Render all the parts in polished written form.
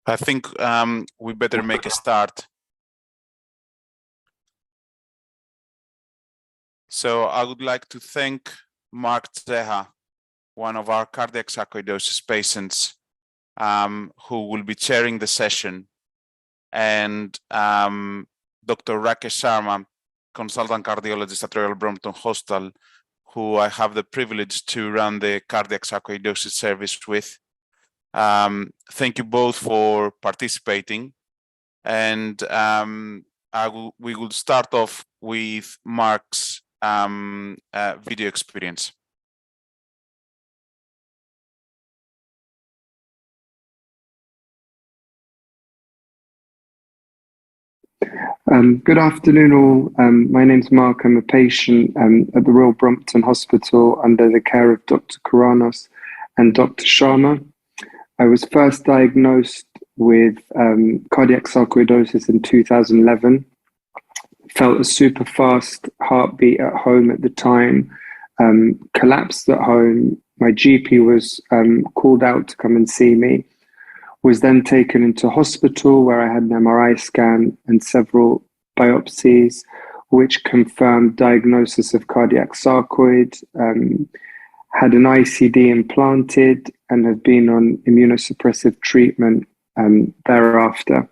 I think we better make a start. So I would like to thank Marc Jeha, one of our cardiac sarcoidosis patients, who will be chairing the session, and Dr. Rakesh Sharma, consultant cardiologist at Royal Brompton Hospital, who I have the privilege to run the cardiac sarcoidosis service with. Thank you both for participating, and we will start off with Marc's video experience. Good afternoon all. My name's Marc. I'm a patient at the Royal Brompton Hospital under the care of Dr. Karanos and Dr. Sharma. I was first diagnosed with cardiac sarcoidosis in 2011. Felt a super fast heartbeat at home at the time, collapsed at home. My GP was called out to come and see me. Was then taken into hospital where I had an MRI scan and several biopsies, which confirmed diagnosis of cardiac sarcoid, had an ICD implanted and have been on immunosuppressive treatment thereafter,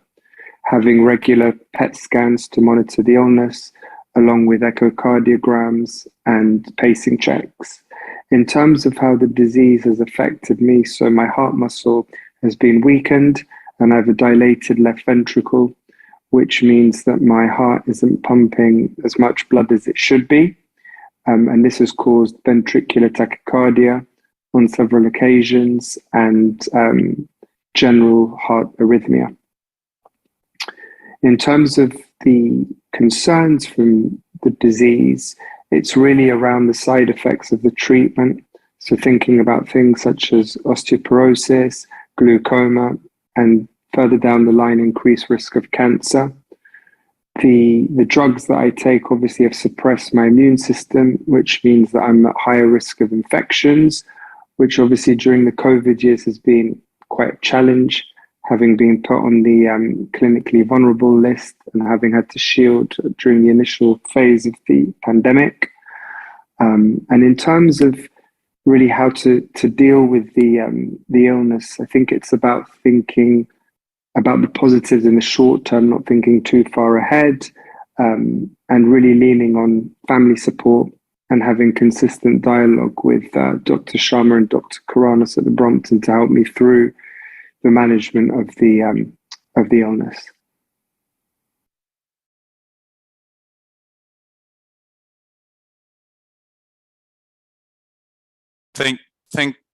having regular PET scans to monitor the illness, along with echocardiograms and pacing checks. In terms of how the disease has affected me, so my heart muscle has been weakened and I have a dilated left ventricle, which means that my heart isn't pumping as much blood as it should be. And this has caused ventricular tachycardia on several occasions and general heart arrhythmia. In terms of the concerns from the disease, it's really around the side effects of the treatment. So thinking about things such as osteoporosis, glaucoma, and further down the line, increased risk of cancer. The drugs that I take obviously have suppressed my immune system, which means that I'm at higher risk of infections, which obviously during the COVID years has been quite a challenge, having been put on the clinically vulnerable list and having had to shield during the initial phase of the pandemic. And in terms of really how to deal with the illness, I think it's about thinking about the positives in the short term, not thinking too far ahead, and really leaning on family support and having consistent dialogue with Dr. Sharma and Dr. Karanos at the Brompton to help me through the management of the illness.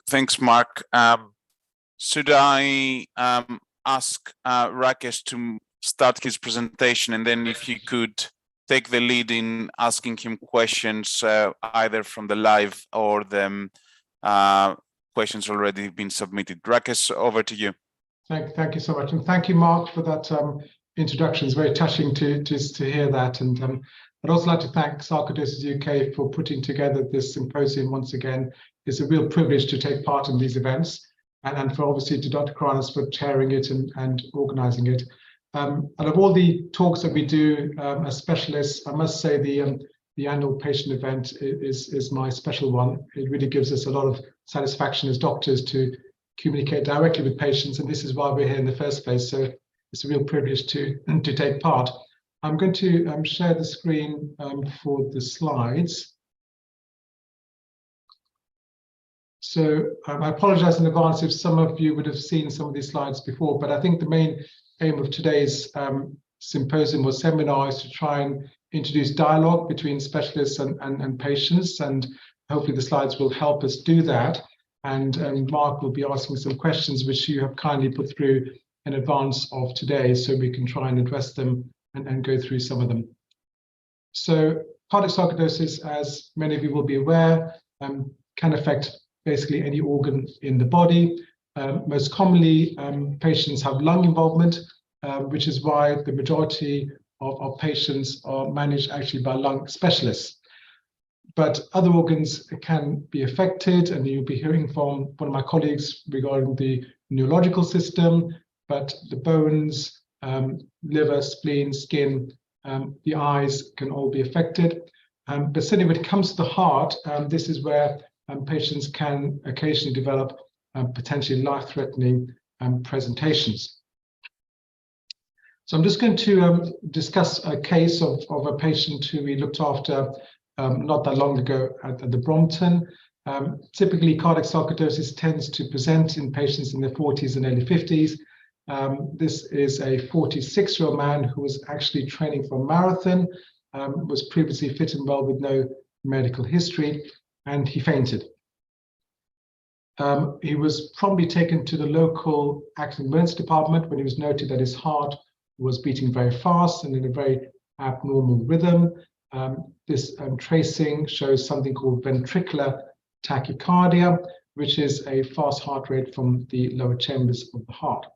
Thanks, Marc. Should I ask Rakesh to start his presentation, and then if you could take the lead in asking him questions either from the live or the questions already been submitted. Rakesh, over to you. Thank you so much, and thank you, Marc, for that introduction. It's very touching to hear that, and I'd also like to thank SarcoidosisUK for putting together this symposium once again. It's a real privilege to take part in these events, and for obviously to Dr. Karanos for chairing it and organising it. And of all the talks that we do as specialists, I must say the annual patient event is my special one. It really gives us a lot of satisfaction as doctors to communicate directly with patients, and this is why we're here in the first place. So it's a real privilege to take part. I'm going to share the screen for the slides. So I apologize in advance if some of you would have seen some of these slides before, but I think the main aim of today's symposium or seminar is to try and introduce dialogue between specialists and patients, and hopefully the slides will help us do that. And Marc will be asking some questions which you have kindly put through in advance of today, so we can try and address them and go through some of them. So cardiac sarcoidosis, as many of you will be aware, can affect basically any organ in the body. Most commonly, patients have lung involvement, which is why the majority of patients are managed actually by lung specialists. But other organs can be affected, and you'll be hearing from one of my colleagues regarding the neurological system, but the bones, liver, spleen, skin, the eyes can all be affected. But certainly when it comes to the heart, this is where patients can occasionally develop potentially life-threatening presentations. So I'm just going to discuss a case of a patient who we looked after not that long ago at the Brompton. Typically, cardiac sarcoidosis tends to present in patients in their 40s and early 50s. This is a 46-year-old man who was actually training for a marathon, was previously fit and well with no medical history, and he fainted. He was promptly taken to the local accident emergency department when it was noted that his heart was beating very fast and in a very abnormal rhythm. This tracing shows something called ventricular tachycardia, which is a fast heart rate from the lower chambers of the heart.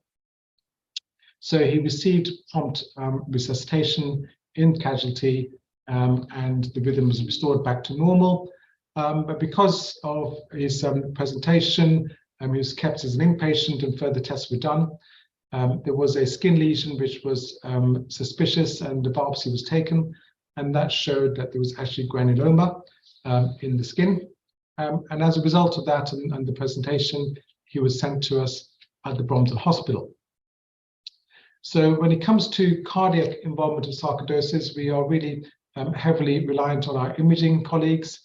So he received prompt resuscitation in casualty, and the rhythm was restored back to normal. But because of his presentation, he was kept as an inpatient and further tests were done. There was a skin lesion which was suspicious, and the biopsy was taken, and that showed that there was actually granuloma in the skin. And as a result of that and the presentation, he was sent to us at the Brompton Hospital. So when it comes to cardiac involvement of sarcoidosis, we are really heavily reliant on our imaging colleagues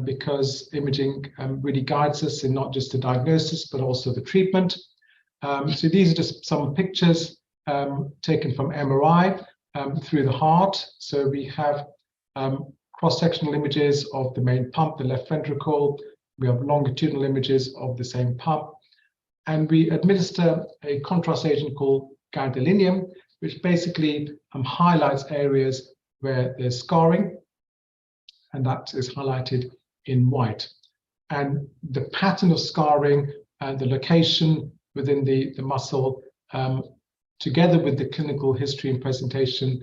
because imaging really guides us in not just the diagnosis, but also the treatment. So these are just some pictures taken from MRI through the heart. So we have cross-sectional images of the main pump, the left ventricle. We have longitudinal images of the same pump. And we administer a contrast agent called gadolinium, which basically highlights areas where there's scarring, and that is highlighted in white. And the pattern of scarring and the location within the muscle, together with the clinical history and presentation,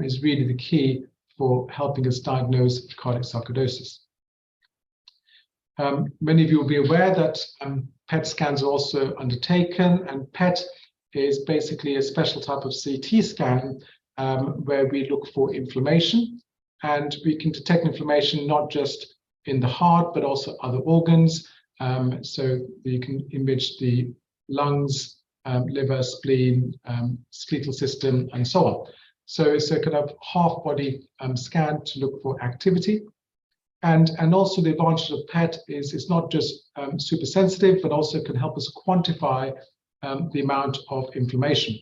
is really the key for helping us diagnose cardiac sarcoidosis. Many of you will be aware that PET scans are also undertaken, and PET is basically a special type of CT scan where we look for inflammation, and we can detect inflammation not just in the heart, but also other organs. So you can image the lungs, liver, spleen, skeletal system, and so on. So it's a kind of half-body scan to look for activity. And also the advantage of PET is it's not just super sensitive, but also can help us quantify the amount of inflammation.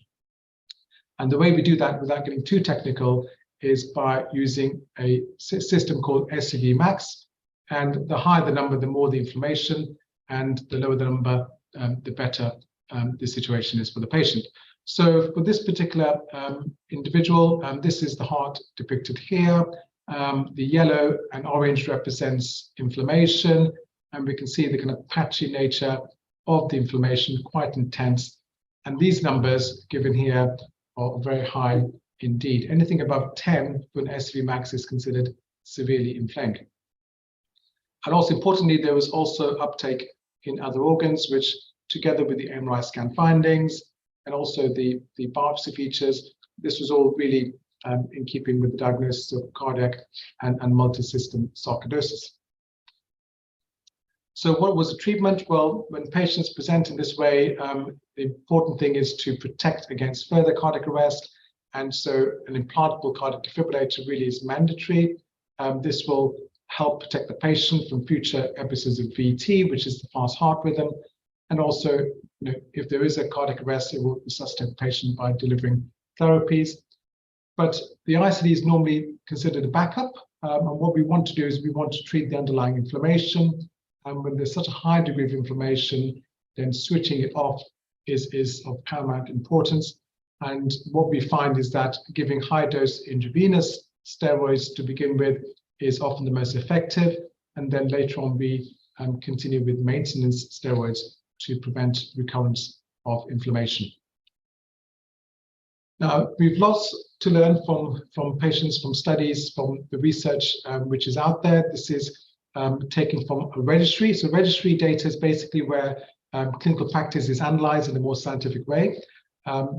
And the way we do that without getting too technical is by using a system called SUV max. And the higher the number, the more the inflammation, and the lower the number, the better the situation is for the patient. So for this particular individual, this is the heart depicted here. The yellow and orange represents inflammation, and we can see the kind of patchy nature of the inflammation, quite intense. And these numbers given here are very high indeed. Anything above 10 for an SV max is considered severely inflamed. And also importantly, there was also uptake in other organs, which together with the MRI scan findings and also the biopsy features, this was all really in keeping with the diagnosis of cardiac and multi-system sarcoidosis. So what was the treatment? Well, when patients present in this way, the important thing is to protect against further cardiac arrest. And so an implantable cardiac defibrillator really is mandatory. This will help protect the patient from future episodes of VT, which is the fast heart rhythm. And also, if there is a cardiac arrest, it will resuscitate the patient by delivering therapies. But the ICD is normally considered a backup. And what we want to do is we want to treat the underlying inflammation. And when there's such a high degree of inflammation, then switching it off is of paramount importance. And what we find is that giving high dose intravenous steroids to begin with is often the most effective. And then later on, we continue with maintenance steroids to prevent recurrence of inflammation. Now, we've lots to learn from patients, from studies, from the research which is out there. This is taken from a registry. So registry data is basically where clinical practice is analyzed in a more scientific way.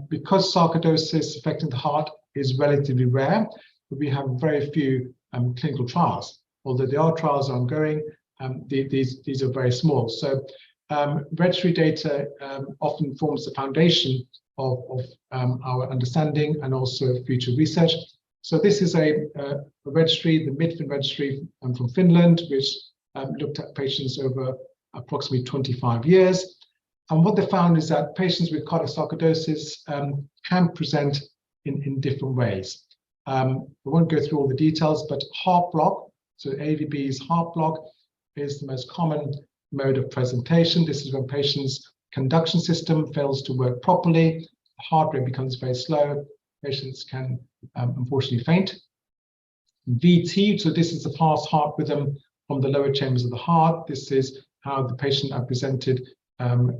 Because sarcoidosis affecting the heart is relatively rare, we have very few clinical trials. Although there are trials ongoing, these are very small. So registry data often forms the foundation of our understanding and also future research. So this is a registry, the MIDFIN registry from Finland, which looked at patients over approximately 25 years. And what they found is that patients with cardiac sarcoidosis can present in different ways. We won't go through all the details, but heart block, so AVB's heart block, is the most common mode of presentation. This is when patients' conduction system fails to work properly, the heart rate becomes very slow, patients can unfortunately faint. VT, so this is the fast heart rhythm from the lower chambers of the heart. This is how the patient are presented,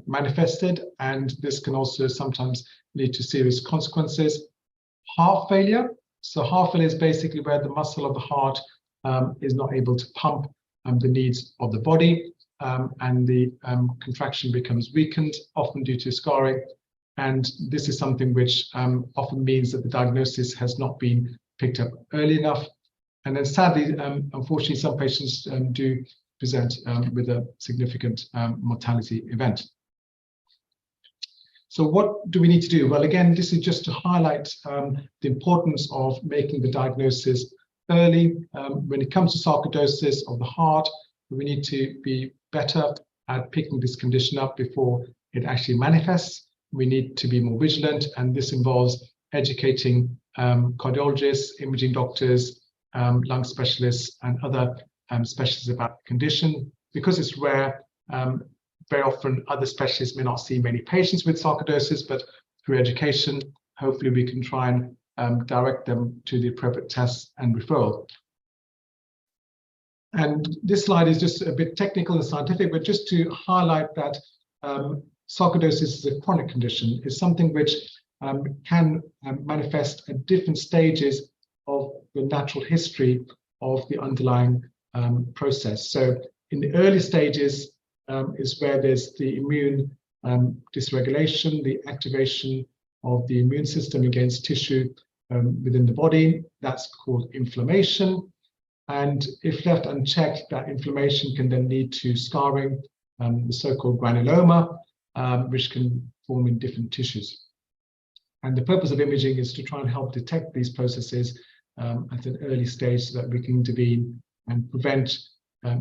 manifested, and this can also sometimes lead to serious consequences. Heart failure, so heart failure is basically where the muscle of the heart is not able to pump the needs of the body, and the contraction becomes weakened, often due to scarring. And this is something which often means that the diagnosis has not been picked up early enough. And then sadly, unfortunately, some patients do present with a significant mortality event. So what do we need to do? Well, again, this is just to highlight the importance of making the diagnosis early. When it comes to sarcoidosis of the heart, we need to be better at picking this condition up before it actually manifests. We need to be more vigilant, and this involves educating cardiologists, imaging doctors, lung specialists, and other specialists about the condition. Because it's rare, very often other specialists may not see many patients with sarcoidosis, but through education, hopefully we can try and direct them to the appropriate tests and referral. And this slide is just a bit technical and scientific, but just to highlight that sarcoidosis is a chronic condition. It's something which can manifest at different stages of the natural history of the underlying process. So in the early stages is where there's the immune dysregulation, the activation of the immune system against tissue within the body. That's called inflammation. And if left unchecked, that inflammation can then lead to scarring, the so-called granuloma, which can form in different tissues. And the purpose of imaging is to try and help detect these processes at an early stage so that we can intervene and prevent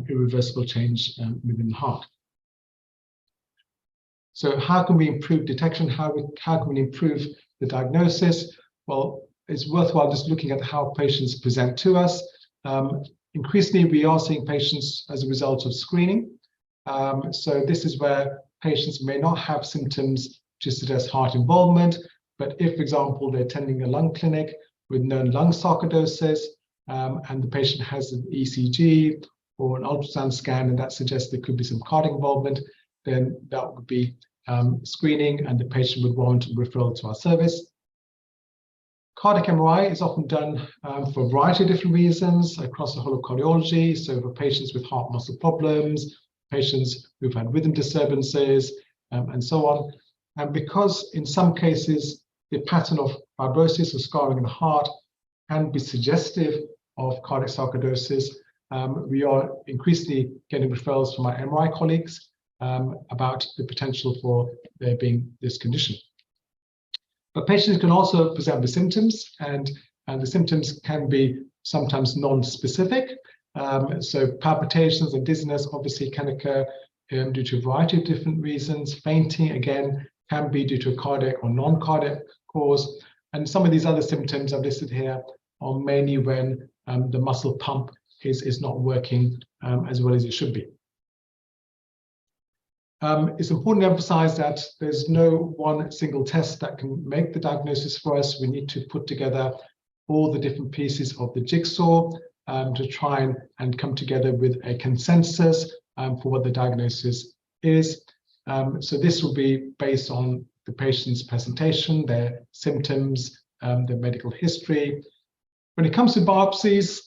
irreversible change within the heart. So how can we improve detection? How can we improve the diagnosis? Well, it's worthwhile just looking at how patients present to us. Increasingly, we are seeing patients as a result of screening. So this is where patients may not have symptoms to suggest heart involvement, but if, for example, they're attending a lung clinic with known lung sarcoidosis, and the patient has an ECG or an ultrasound scan, and that suggests there could be some cardiac involvement, then that would be screening, and the patient would warrant referral to our service. Cardiac MRI is often done for a variety of different reasons across the whole of cardiology. So for patients with heart muscle problems, patients who've had rhythm disturbances, and so on. And because in some cases, the pattern of fibrosis or scarring in the heart can be suggestive of cardiac sarcoidosis, we are increasingly getting referrals from our MRI colleagues about the potential for there being this condition. But patients can also present with symptoms, and the symptoms can be sometimes non-specific. So palpitations and dizziness obviously can occur due to a variety of different reasons. Fainting, again, can be due to a cardiac or non-cardiac cause. And some of these other symptoms I've listed here are mainly when the muscle pump is not working as well as it should be. It's important to emphasize that there's no one single test that can make the diagnosis for us. We need to put together all the different pieces of the jigsaw to try and come together with a consensus for what the diagnosis is. So this will be based on the patient's presentation, their symptoms, their medical history. When it comes to biopsies,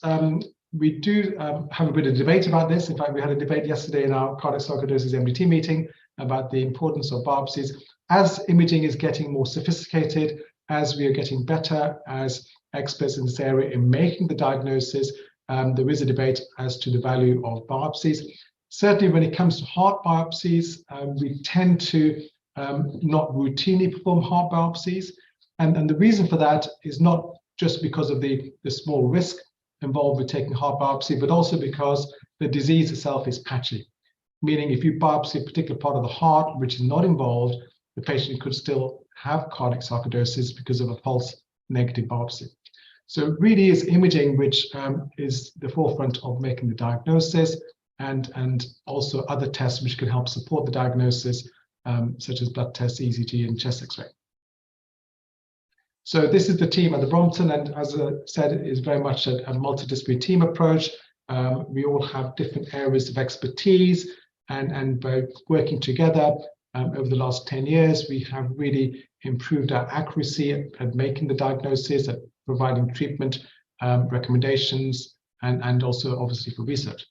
we do have a bit of debate about this. In fact, we had a debate yesterday in our cardiac sarcoidosis MDT meeting about the importance of biopsies. As imaging is getting more sophisticated, as we are getting better as experts in this area in making the diagnosis, there is a debate as to the value of biopsies. Certainly when it comes to heart biopsies, we tend to not routinely perform heart biopsies. And the reason for that is not just because of the small risk involved with taking heart biopsy, but also because the disease itself is patchy. Meaning if you biopsy a particular part of the heart which is not involved, the patient could still have cardiac sarcoidosis because of a false negative biopsy. So it really is imaging which is the forefront of making the diagnosis, and also other tests which can help support the diagnosis, such as blood tests, ECG, and chest X-ray. So this is the team at the Brompton, and as I said, it is very much a multidisciplinary team approach. We all have different areas of expertise, and by working together over the last 10 years, we have really improved our accuracy at making the diagnosis, at providing treatment recommendations, and also obviously for research.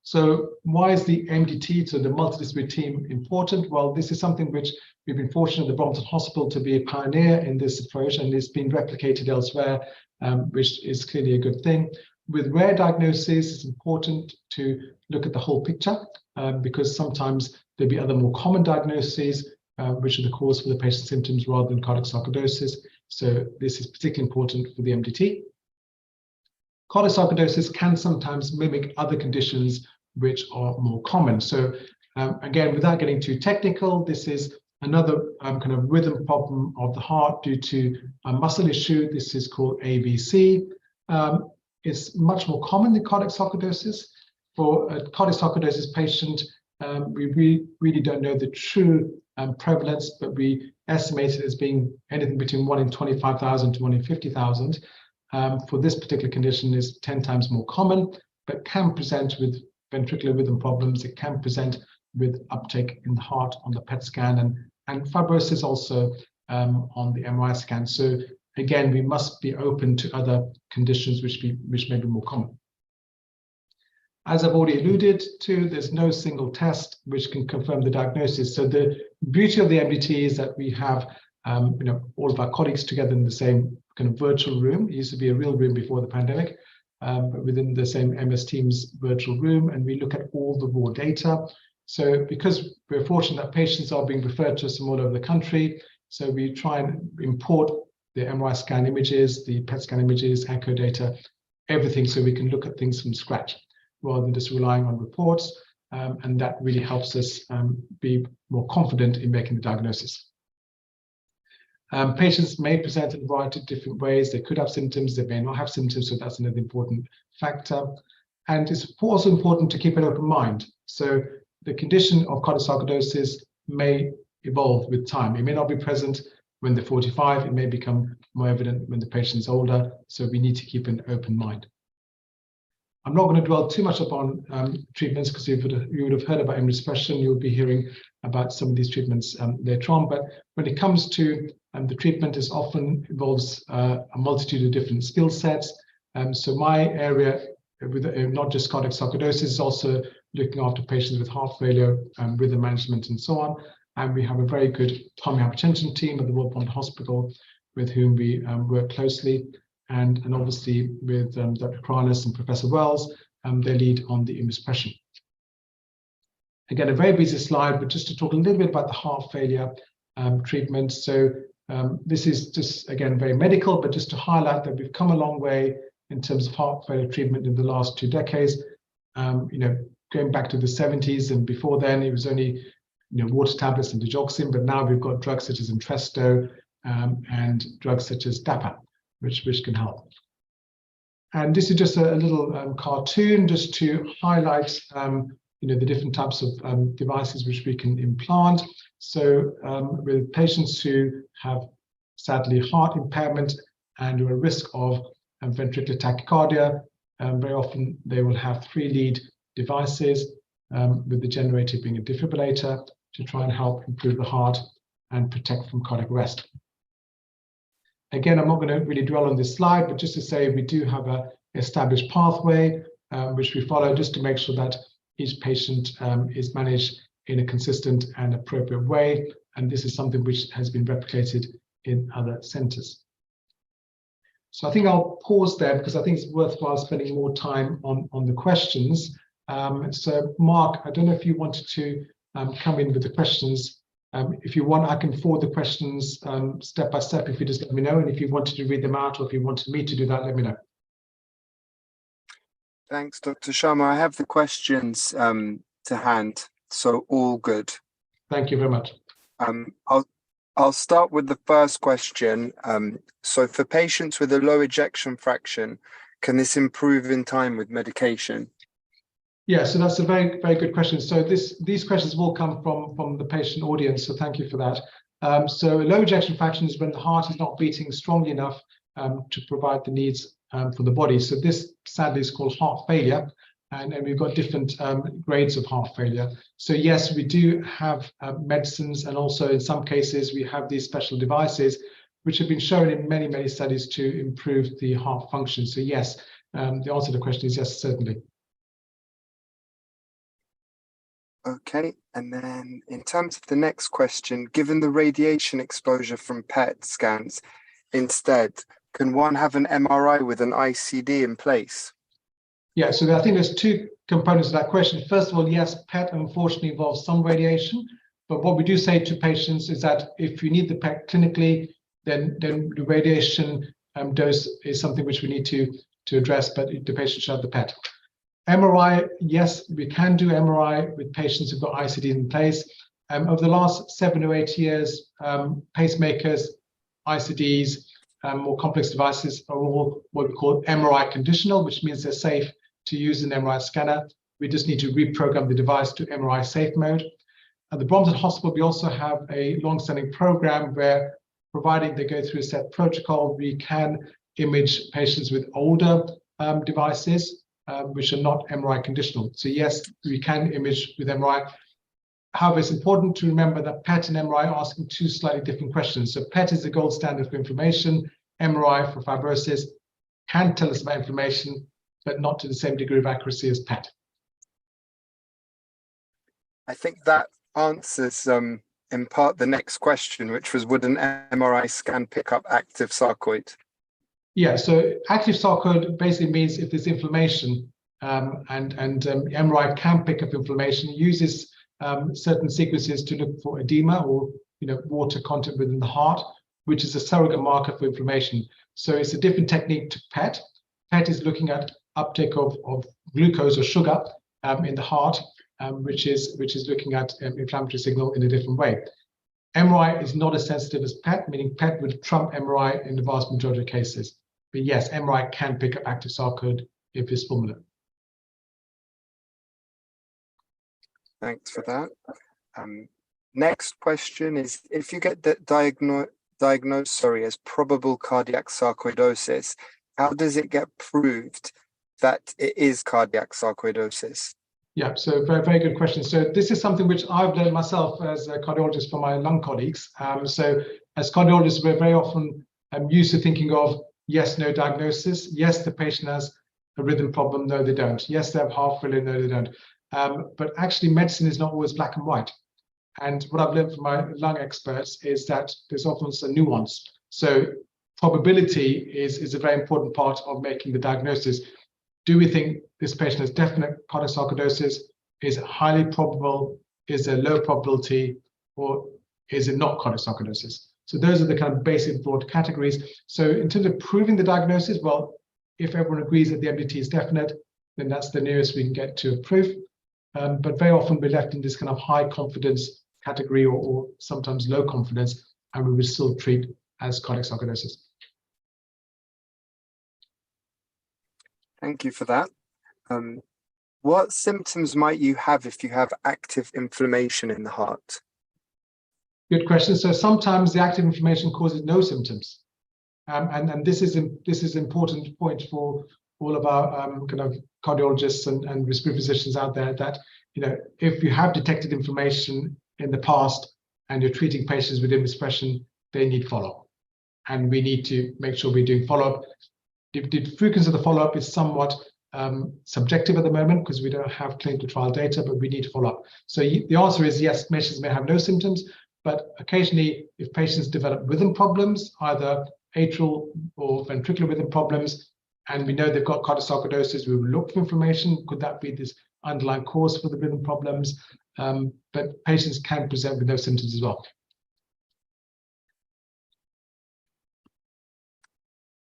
So why is the MDT, so the multidisciplinary team, important? Well, this is something which we've been fortunate at the Brompton Hospital to be a pioneer in this approach, and it's been replicated elsewhere, which is clearly a good thing. With rare diagnoses, it's important to look at the whole picture, because sometimes there'll be other more common diagnoses, which are the cause for the patient's symptoms rather than cardiac sarcoidosis. So this is particularly important for the MDT. Cardiac sarcoidosis can sometimes mimic other conditions which are more common. So again, without getting too technical, this is another kind of rhythm problem of the heart due to a muscle issue. This is called ABC. It's much more common than cardiac sarcoidosis. For a cardiac sarcoidosis patient, we really don't know the true prevalence, but we estimate it as being anything between 1 in 25,000 to 1 in 50,000. For this particular condition is 10 times more common, but can present with ventricular rhythm problems. It can present with uptake in the heart on the PET scan, and fibrosis also on the MRI scan. So again, we must be open to other conditions which may be more common. As I've already alluded to, there's no single test which can confirm the diagnosis. So the beauty of the MDT is that we have all of our colleagues together in the same kind of virtual room. It used to be a real room before the pandemic, but within the same MS Teams virtual room, and we look at all the raw data. So because we're fortunate that patients are being referred to us from all over the country, so we try and import the MRI scan images, the PET scan images, echo data, everything, so we can look at things from scratch rather than just relying on reports, and that really helps us be more confident in making the diagnosis. Patients may present in a variety of different ways. They could have symptoms, they may not have symptoms, so that's another important factor. And it's also important to keep an open mind. So the condition of cardiac sarcoidosis may evolve with time. It may not be present when they're 45, it may become more evident when the patient is older, so we need to keep an open mind. I'm not going to dwell too much upon treatments, because you would have heard about immunosuppression. You'll be hearing about some of these treatments later on. But when it comes to the treatment, it often involves a multitude of different skill sets. So my area, with not just cardiac sarcoidosis, is also looking after patients with heart failure, rhythm management, and so on. And we have a very good pulmonary hypertension team at the Royal Brompton Hospital with whom we work closely. And obviously with Dr. Kranis and Professor Wells, they lead on the immunosuppression. Again, a very busy slide, but just to talk a little bit about the heart failure treatment. So this is just, again, very medical, but just to highlight that we've come a long way in terms of heart failure treatment in the last 2 decades. Going back to the 70s, and before then, it was only water tablets and digoxin, but now we've got drugs such as Entresto and drugs such as DAPA, which can help. And this is just a little cartoon just to highlight the different types of devices which we can implant. So with patients who have sadly heart impairment and are at risk of ventricular tachycardia, very often they will have 3 lead devices, with the generator being a defibrillator, to try and help improve the heart and protect from cardiac arrest. Again, I'm not going to really dwell on this slide, but just to say we do have a established pathway, which we follow just to make sure that each patient is managed in a consistent and appropriate way. And this is something which has been replicated in other centers. So I think I'll pause there because I think it's worthwhile spending more time on the questions. So Mark, I don't know if you wanted to come in with the questions. If you want, I can forward the questions step by step if you just let me know. And if you wanted to read them out or if you wanted me to do that, let me know. Thanks, Dr. Sharma. I have the questions to hand, so all good. Thank you very much. I'll start with the first question. So for patients with a low ejection fraction, can this improve in time with medication? Yeah, so that's a very, very good question. So these questions will come from the patient audience, so thank you for that. So low ejection fraction is when the heart is not beating strongly enough to provide the needs for the body. So this sadly is called heart failure, and we've got different grades of heart failure. So yes, we do have medicines, and also in some cases we have these special devices which have been shown in many, many studies to improve the heart function. So yes, the answer to the question is yes, certainly. Okay, and then in terms of the next question, given the radiation exposure from PET scans, instead, can one have an MRI with an ICD in place? Yeah, so I think there's two components to that question. First of all, yes, PET unfortunately involves some radiation, but what we do say to patients is that if you need the PET clinically, then the radiation dose is something which we need to address, but the patient should have the PET. MRI, yes, we can do MRI with patients who've got ICDs in place. Over the last 7 or 8 years, pacemakers, ICDs, more complex devices are all what we call MRI conditional, which means they're safe to use an MRI scanner. We just need to reprogram the device to MRI safe mode. At the Brompton Hospital, we also have a long-standing program where, providing they go through a set protocol, we can image patients with older devices, which are not MRI conditional. So yes, we can image with MRI. However, it's important to remember that PET and MRI are asking two slightly different questions. So PET is the gold standard for inflammation. MRI for fibrosis can tell us about inflammation, but not to the same degree of accuracy as PET. I think that answers in part the next question, which was, would an MRI scan pick up active sarcoid? Yeah, so active sarcoid basically means if there's inflammation, and MRI can pick up inflammation. It uses certain sequences to look for edema or water content within the heart, which is a surrogate marker for inflammation. So it's a different technique to PET. PET is looking at uptake of glucose or sugar in the heart, which is looking at inflammatory signal in a different way. MRI is not as sensitive as PET, meaning PET would trump MRI in the vast majority of cases. But yes, MRI can pick up active sarcoid if it's fulminant. Thanks for that. Next question is, if you get diagnosed as probable cardiac sarcoidosis, how does it get proved that it is cardiac sarcoidosis? Yeah, so very, very good question. So this is something which I've learned myself as a cardiologist from my lung colleagues. So as cardiologists, we're very often used to thinking of yes, no diagnosis. Yes, the patient has a rhythm problem. No, they don't. Yes, they have heart failure. No, they don't. But actually, medicine is not always black and white. And what I've learned from my lung experts is that there's often a nuance. So probability is a very important part of making the diagnosis. Do we think this patient has definite cardiac sarcoidosis? Is it highly probable? Is there low probability? Or is it not cardiac sarcoidosis? So those are the kind of basic broad categories. So in terms of proving the diagnosis, well, if everyone agrees that the MDT is definite, then that's the nearest we can get to a proof. But very often we're left in this kind of high confidence category or sometimes low confidence, and we will still treat as cardiac sarcoidosis. Thank you for that. What symptoms might you have if you have active inflammation in the heart? Good question. So sometimes the active inflammation causes no symptoms, and this is an important point for all of our kind of cardiologists and respiratory physicians out there. That if you have detected inflammation in the past and you're treating patients with immunosuppression, they need follow-up, and we need to make sure we're doing follow-up. The frequency of the follow-up is somewhat subjective at the moment because we don't have clinical trial data, but we need to follow up. So the answer is yes, patients may have no symptoms, but occasionally if patients develop rhythm problems, either atrial or ventricular rhythm problems, and we know they've got cardiosarcoidosis, we will look for inflammation. Could that be this underlying cause for the rhythm problems? But patients can present with those symptoms as well.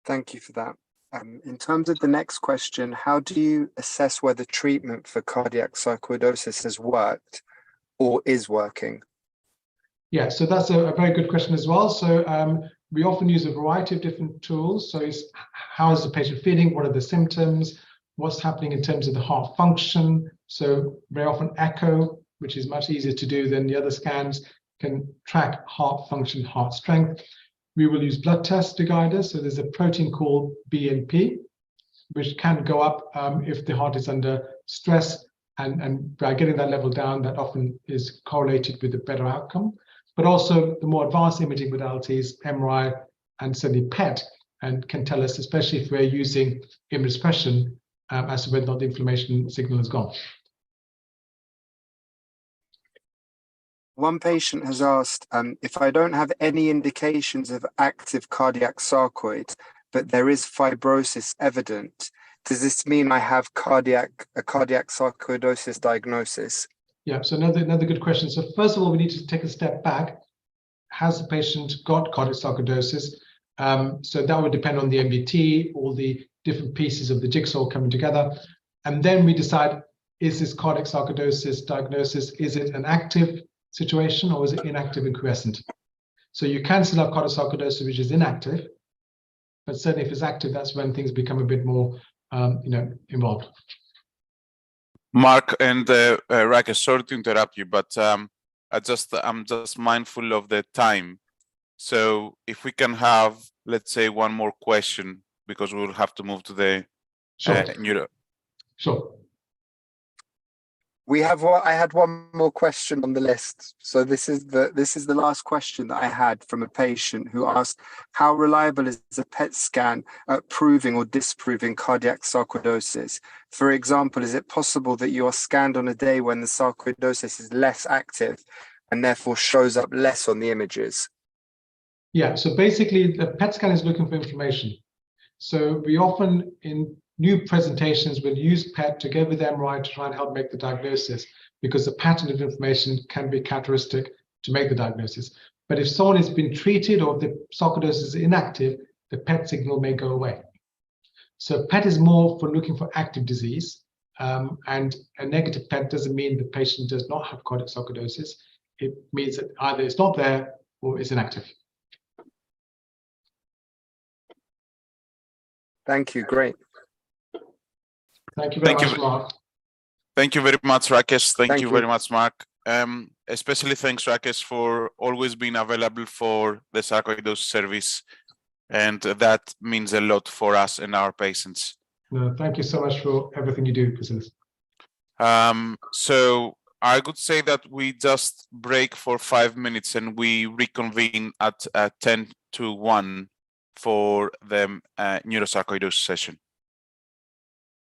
Thank you for that. In terms of the next question, how do you assess whether treatment for cardiac sarcoidosis has worked or is working? Yeah, so that's a very good question as well. So we often use a variety of different tools. So it's how is the patient feeling? What are the symptoms? What's happening in terms of the heart function? So very often echo, which is much easier to do than the other scans, can track heart function, heart strength. We will use blood tests to guide us. So there's a protein called BNP, which can go up if the heart is under stress. And by getting that level down, that often is correlated with a better outcome. But also the more advanced imaging modalities, MRI and certainly PET, and can tell us, especially if we're using immunosuppression, as to whether or not the inflammation signal is gone. One patient has asked, if I don't have any indications of active cardiac sarcoid, but there is fibrosis evident, does this mean I have a cardiac sarcoidosis diagnosis? Yeah, so another good question. So first of all, we need to take a step back. Has the patient got cardiac sarcoidosis? So that would depend on the MVT, all the different pieces of the jigsaw coming together. And then we decide, is this cardiac sarcoidosis diagnosis, is it an active situation or is it inactive and quiescent? So you can still have cardiac sarcoidosis which is inactive, but certainly if it's active, that's when things become a bit more involved. Mark and Rakesh, sorry to interrupt you, but I'm just mindful of the time. So if we can have, let's say, one more question, because we'll have to move to the neuro. Sure. I had one more question on the list. So this is the last question that I had from a patient who asked, how reliable is a PET scan at proving or disproving cardiac sarcoidosis? For example, is it possible that you are scanned on a day when the sarcoidosis is less active and therefore shows up less on the images? Yeah, so basically the PET scan is looking for inflammation. So we often in new presentations will use PET together with MRI to try and help make the diagnosis, because the pattern of inflammation can be characteristic to make the diagnosis. But if someone has been treated or if the sarcoidosis is inactive, the PET signal may go away. So PET is more for looking for active disease, and a negative PET doesn't mean the patient does not have cardiac sarcoidosis. It means that either it's not there or it's inactive. Thank you. Great. Thank you very much, Mark. Thank you very much, Rakesh. Thank you you. very much, Mark. Especially thanks, Rakesh, for always being available for the sarcoidosis service. And that means a lot for us and our patients. No, thank you so much for everything you do, Priscilla. So I would say that we just break for 5 minutes and we reconvene at 10 to 1 for the neurosarcoidosis session.